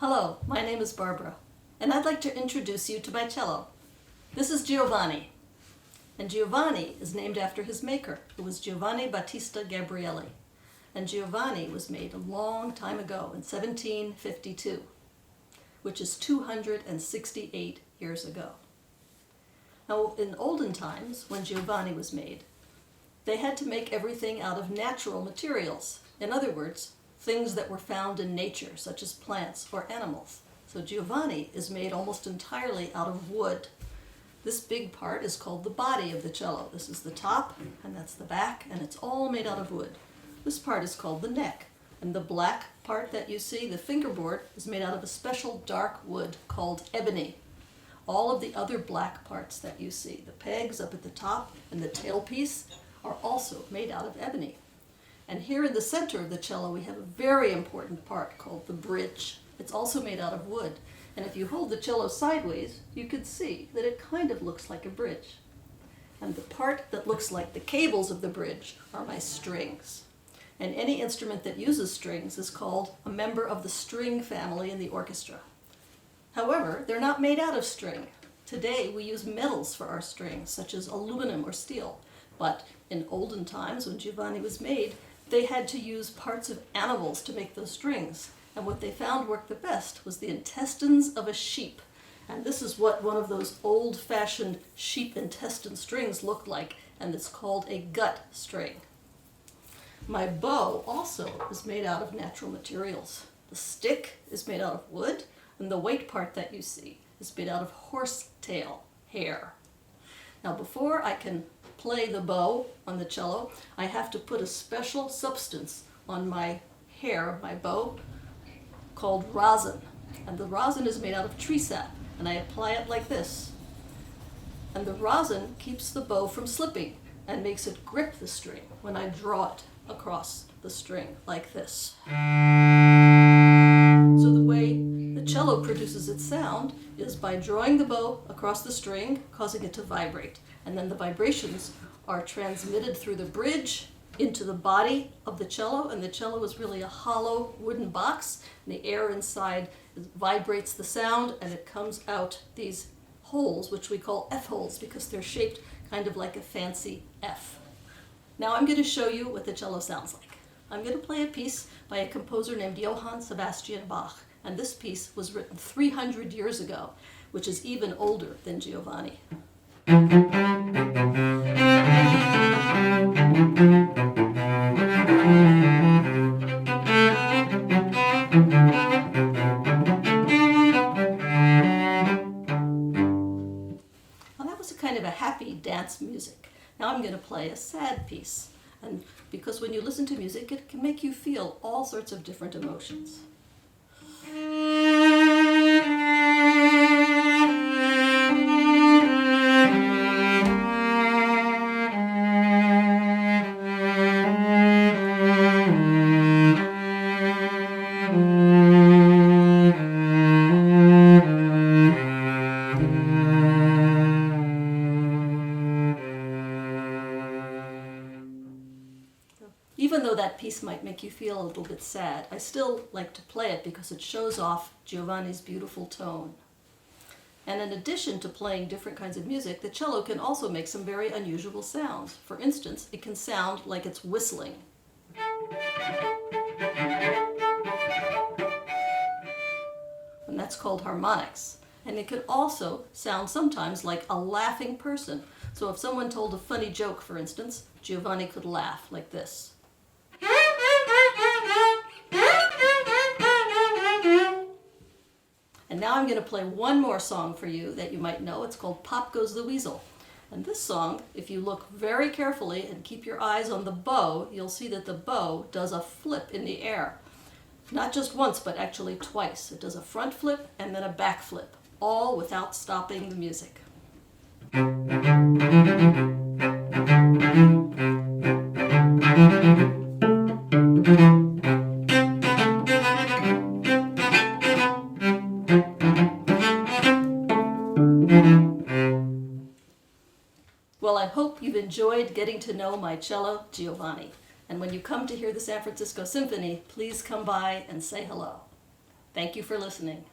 Hello, my name is Barbara, and I'd like to introduce you to my cello. This is Giovanni, and Giovanni is named after his maker, who was Giovanni Battista Gabrieli. And Giovanni was made a long time ago, in 1752, which is 268 years ago. Now, in olden times, when Giovanni was made, they had to make everything out of natural materials. In other words, things that were found in nature, such as plants or animals. So Giovanni is made almost entirely out of wood. This big part is called the body of the cello. This is the top, and that's the back, and it's all made out of wood. This part is called the neck, and the black part that you see, the fingerboard, is made out of a special dark wood called ebony. All of the other black parts that you see, the pegs up at the top and the tailpiece, are also made out of ebony. And here in the center of the cello we have a very important part called the bridge. It's also made out of wood. And if you hold the cello sideways, you can see that it kind of looks like a bridge. And the part that looks like the cables of the bridge are my strings. And any instrument that uses strings is called a member of the string family in the orchestra. However, they're not made out of string. Today we use metals for our strings, such as aluminum or steel. But in olden times, when Giovanni was made, they had to use parts of animals to make those strings. And what they found worked the best was the intestines of a sheep. And this is what one of those old-fashioned sheep intestine strings looked like, and it's called a gut string. My bow also is made out of natural materials. The stick is made out of wood, and the weight part that you see is made out of horsetail hair. Now, before I can play the bow on the cello, I have to put a special substance on my hair, my bow, called rosin. And the rosin is made out of tree sap, and I apply it like this. And the rosin keeps the bow from slipping and makes it grip the string when I draw it across the string like this. So the way the cello produces its sound is by drawing the bow across the string, causing it to vibrate. And then the vibrations are transmitted through the bridge into the body of the cello, and the cello is really a hollow wooden box, and the air inside vibrates the sound, and it comes out these holes, which we call F-holes, because they're shaped kind of like a fancy F. Now I'm going to show you what the cello sounds like. I'm going to play a piece by a composer named Johann Sebastian Bach, and this piece was written 300 years ago, which is even older than Giovanni. Kind of a happy dance music. Now I'm going to play a sad piece, and because when you listen to music it can make you feel all sorts of different emotions. Even though that piece might make you feel a little bit sad, I still like to play it because it shows off Giovanni's beautiful tone. And in addition to playing different kinds of music, the cello can also make some very unusual sounds. For instance, it can sound like it's whistling. And that's called harmonics. And it could also sound sometimes like a laughing person. So if someone told a funny joke, for instance, Giovanni could laugh like this. And now I'm going to play one more song for you that you might know. It's called Pop Goes the Weasel. And this song, if you look very carefully and keep your eyes on the bow, you'll see that the bow does a flip in the air. Not just once, but actually twice. It does a front flip and then a back flip, all without stopping the music. Well, I hope you've enjoyed getting to know my cello, Giovanni. And when you come to hear the San Francisco Symphony, please come by and say hello. Thank you for listening.